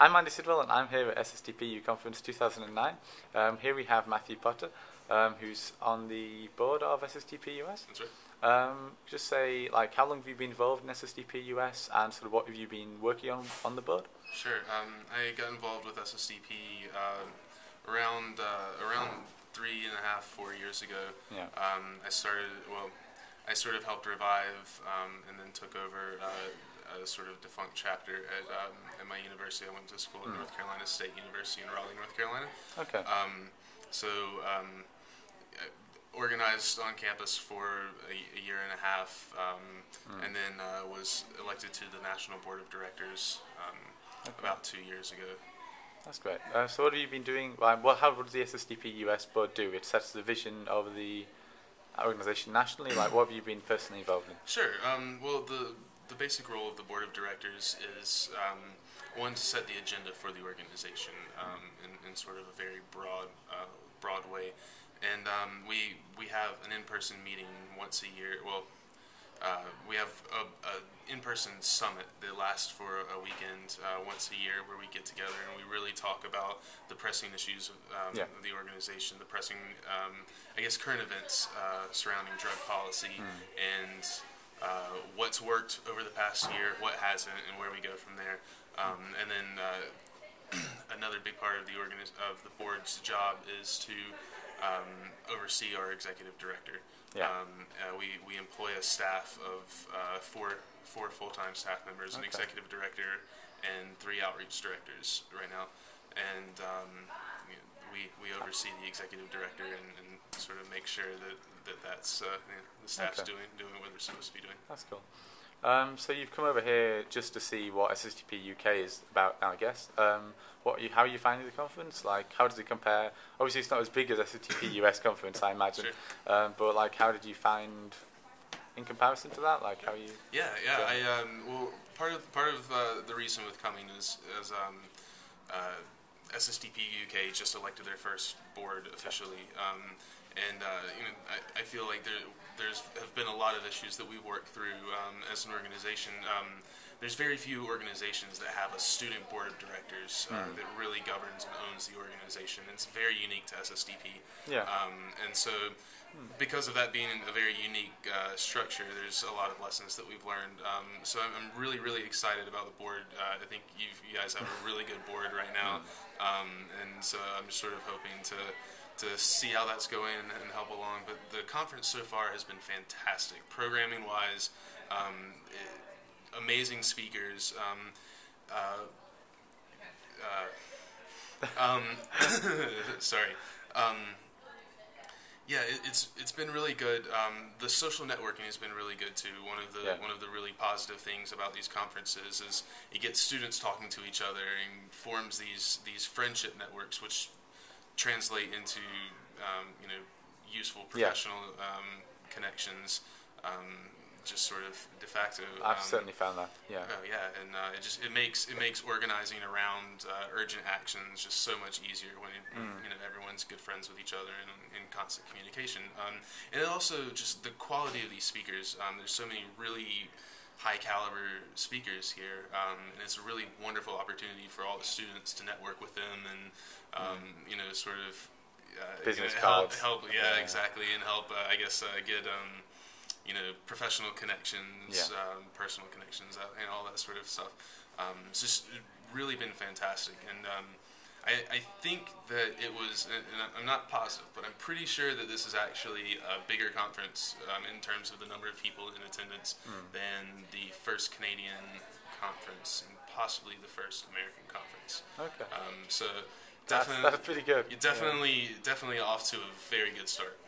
I'm Andy Sidwell, and I'm here at SSDP Conference 2009. Here we have Matthew Potter, who's on the board of SSDP US. That's right. Just say, like, how long have you been involved in SSDP US, and sort of what have you been working on the board? Sure. I got involved with SSDP around 3.5, 4 years ago. Yeah. I sort of helped revive and then took over a sort of defunct chapter at my university. I went to school at North Carolina State University in Raleigh, North Carolina. Okay. Organized on campus for a year and a half, and then was elected to the National Board of Directors about 2 years ago. That's great. So what have you been doing? How does the SSDP US board do? It sets the vision of the organization nationally. Like, what have you been personally involved in? Sure. Well, the basic role of the board of directors is one, to set the agenda for the organization in sort of a very broad way, and we have an in-person meeting once a year. Well, we have a in-person summit that lasts for a weekend once a year, where we get together and we really talk about the pressing issues of the organization, the pressing, I guess, current events surrounding drug policy, and what's worked over the past year, what hasn't, and where we go from there. And then another big part of the board's job is to oversee our executive director. Yeah. We employ a staff of four full-time staff members, an executive director, and 3 outreach directors right now. And we oversee the executive director and sort of make sure that's the staff's doing what they're supposed to be doing. That's cool. So you've come over here just to see what SSDP UK is about now, I guess. How are you finding the conference? Like, how does it compare? Obviously, it's not as big as SSDP US conference, I imagine. Sure. But like, how did you find in comparison to that? Like, how you? Yeah. Well, part of the reason with coming is SSDP UK just elected their first board officially, and I feel like there's have been a lot of issues that we've worked through as an organization. There's very few organizations that have a student board of directors that really governs and owns the organization. It's very unique to SSDP. Yeah. And so, because of that being a very unique structure, there's a lot of lessons that we've learned. So I'm really, really excited about the board. I think you guys have a really good board right now. And so I'm just sort of hoping to see how that's going and help along. But the conference so far has been fantastic, programming-wise. Amazing speakers. Sorry. Yeah, it's been really good. The social networking has been really good too. One of the really positive things about these conferences is it gets students talking to each other and forms these friendship networks, which translate into useful professional connections. Just sort of de facto. I've certainly found that. Yeah. Oh yeah, and it makes organizing around urgent actions just so much easier when everyone's good friends with each other and in constant communication. And it also just the quality of these speakers. There's so many really high caliber speakers here, and it's a really wonderful opportunity for all the students to network with them and sort of business cards. Help. Yeah, exactly, and help. I guess get. Professional connections, personal connections, and all that sort of stuff. It's just really been fantastic, and I think that it was, and I'm not positive, but I'm pretty sure that this is actually a bigger conference in terms of the number of people in attendance than the first Canadian conference and possibly the first American conference. Okay. So that's pretty good. You're definitely off to a very good start.